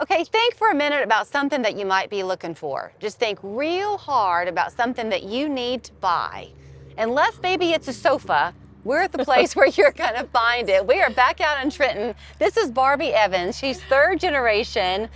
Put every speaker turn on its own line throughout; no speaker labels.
Okay, think for a minute about something that you might be looking for. Just think real hard about something that you need to buy. Unless maybe it's a sofa, we're at the place where you're going to find it. We are back out in Trenton. This is Barbie Evans. She's third generation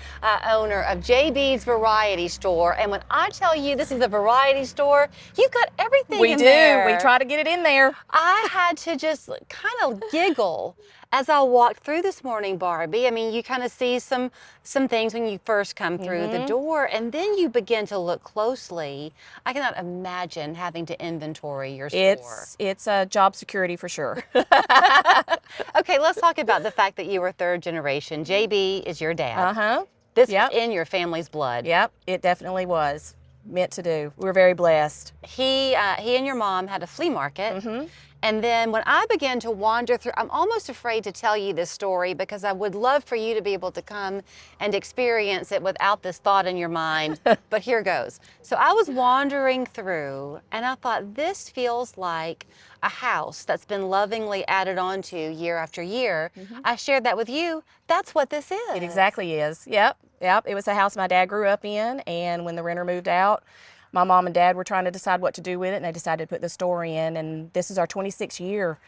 owner of JB's Variety Store. And when I tell you this is a variety store, you've got everything in there.
We try to get it in there.
I had to just kind of giggle as I walked through this morning, Barbie. I mean, you kind of see some things when you first come through the door, and then you begin to look closely. I cannot imagine having to inventory your store.
It's a job security for sure.
Okay, let's talk about the fact that you were third generation. JB is your dad. This was in your family's blood.
Yep, it definitely was meant to do. We were very blessed.
He and your mom had a flea market. And then when I began to wander through, I'm almost afraid to tell you this story because I would love for you to be able to come and experience it without this thought in your mind. But here goes. So I was wandering through and I thought, this feels like a house that's been lovingly added onto year after year. I shared that with you. That's what this is.
It exactly is. Yep. It was a house my dad grew up in, and when the renter moved out, my mom and dad were trying to decide what to do with it, and they decided to put the store in, and this is our 26th year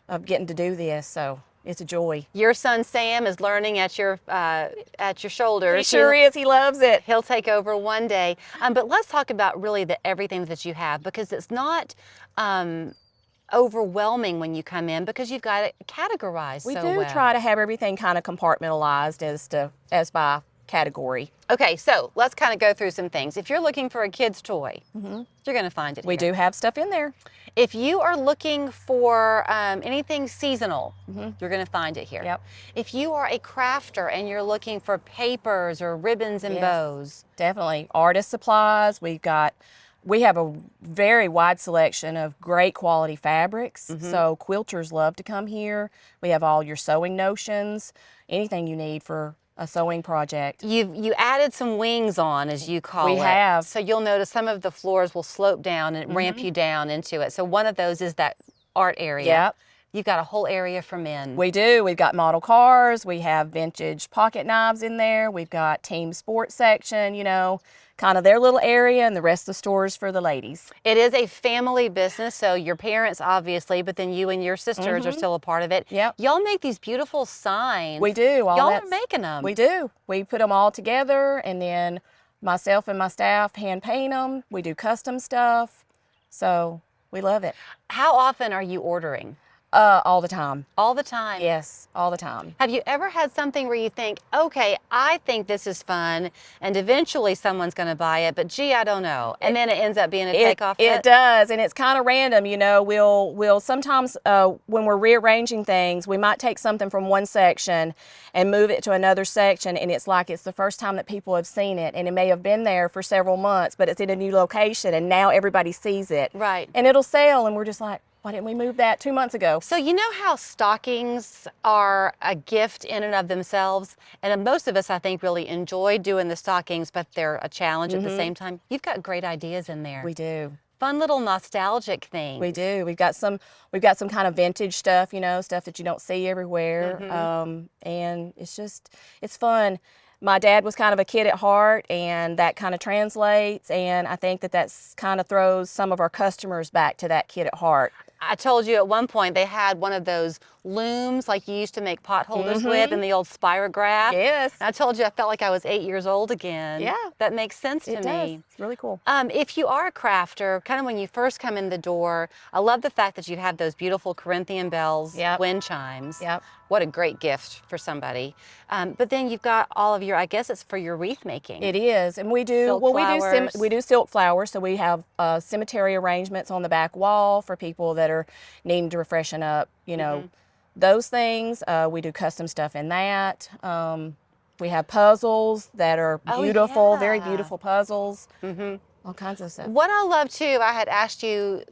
of getting to do this, so it's a joy.
Your son Sam is learning at your shoulders.
He sure is. He loves it.
He'll take over one day. But let's talk about really everything that you have, because it's not overwhelming when you come in because you've got it categorized
We
so
do
well.
try to have everything kind of compartmentalized as by category.
Okay, so let's kind of go through some things. If you're looking for a kid's toy, you're going to find it
We
here.
do have stuff in there.
If you are looking for anything seasonal, you're going to find it here.
Yep.
If you are a crafter and you're looking for papers or ribbons and bows.
Definitely. Artist supplies. We have a very wide selection of great quality fabrics. So quilters love to come here. We have all your sewing notions, anything you need for a sewing project.
You added some wings on, as you call it.
We have.
So you'll notice some of the floors will slope down and ramp you down into it. So one of those is that art area.
Yep.
You've got a whole area for men.
We do. We've got model cars. We have vintage pocket knives in there. We've got team sports section, kind of their little area, and the rest of the stores for the ladies.
It is a family business, so your parents obviously, but then you and your sisters are still a part of it.
Yep.
Y'all make these beautiful signs.
We do.
Y'all are making them.
We do. We put them all together, and then myself and my staff hand paint them. We do custom stuff, so we love it.
How often are you ordering?
All the time.
All the time?
Yes, all the time.
Have you ever had something where you think, okay, I think this is fun, and eventually someone's going to buy it, but gee, I don't know, and then it ends up being a takeoff hit?
It does, and it's kind of random, We'll sometimes, when we're rearranging things, we might take something from one section and move it to another section, and it's like it's the first time that people have seen it, and it may have been there for several months, but it's in a new location, and now everybody sees it.
Right.
And it'll sell, and we're just like, why didn't we move that 2 months ago?
So you know how stockings are a gift in and of themselves? And most of us, I think, really enjoy doing the stockings, but they're a challenge at the same time. You've got great ideas in there.
We do.
Fun little nostalgic things.
We do. We've got some kind of vintage stuff, stuff that you don't see everywhere. And it's fun. My dad was kind of a kid at heart, and that kind of translates, and I think that's kind of throws some of our customers back to that kid at heart.
I told you at one point they had one of those looms like you used to make pot holders with in the old spirograph.
Yes.
And I told you I felt like I was 8 years old again.
Yeah.
That makes sense to me.
It's really cool.
If you are a crafter, kind of when you first come in the door, I love the fact that you have those beautiful Corinthian bells, wind chimes.
Yep.
What a great gift for somebody. But then you've got all of your, I guess it's for your wreath making.
It is, and we do.
Silk flowers.
We do silk flowers. So we have cemetery arrangements on the back wall for people that are needing to freshen up. Those things. We do custom stuff in that. We have puzzles that are beautiful, very beautiful puzzles. All kinds of stuff.
What I love too, I had asked you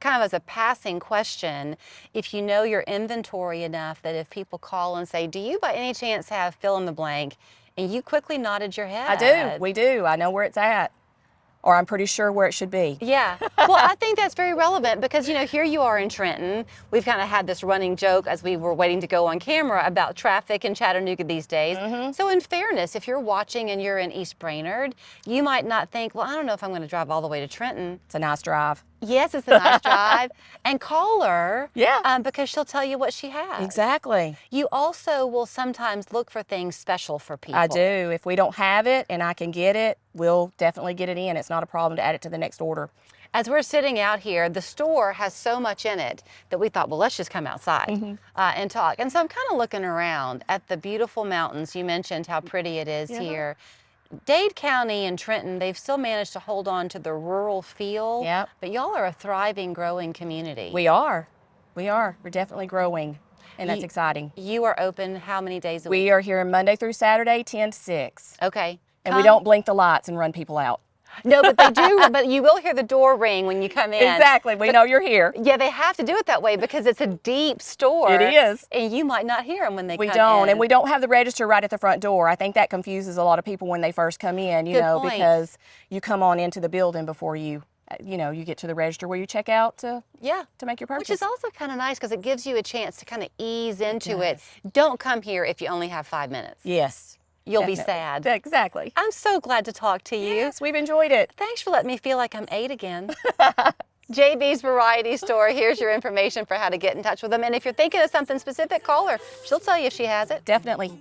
kind of as a passing question, if you know your inventory enough that if people call and say, do you by any chance have fill in the blank? And you quickly nodded your head.
I do. We do. I know where it's at. or I'm pretty sure where it should be.
Yeah. Well, I think that's very relevant because, you know, here you are in Trenton. We've kind of had this running joke as we were waiting to go on camera about traffic in Chattanooga these days. So in fairness, if you're watching and you're in East Brainerd, you might not think, well, I don't know if I'm going to drive all the way to Trenton.
It's a nice drive.
Yes, it's a nice drive. And call her.
Yeah.
Because she'll tell you what she has.
Exactly.
You also will sometimes look for things special for people.
I do. If we don't have it and I can get it, we'll definitely get it in. It's not a problem to add it to the next order.
As we're sitting out here, the store has so much in it that we thought, well, let's just come outside and talk. And so I'm kind of looking around at the beautiful mountains. You mentioned how pretty it is here. Dade County and Trenton, they've still managed to hold on to the rural feel, but y'all are a thriving, growing community.
We are. We are. We're definitely growing, and that's exciting.
You are open how many days a week?
We are here Monday through Saturday, 10 to 6.
Okay.
And we don't blink the lights and run people out.
No, but they do, but you will hear the door ring when you come in.
Exactly. We know you're here.
Yeah, they have to do it that way because it's a deep store.
It is.
And you might not hear them when they come in.
We don't, and we don't have the register right at the front door. I think that confuses a lot of people when they first come in, you know, because you come on into the building before you get to the register where you check out to make your purchase.
Which is also kind of nice because it gives you a chance to kind of ease into it. Don't come here if you only have 5 minutes.
Yes.
You'll be sad.
Exactly.
I'm so glad to talk to you.
Yes, we've enjoyed it.
Thanks for letting me feel like I'm 8 again. JB's Variety Store. Here's your information for how to get in touch with them. And if you're thinking of something specific, call her. She'll tell you if she has it.
Definitely.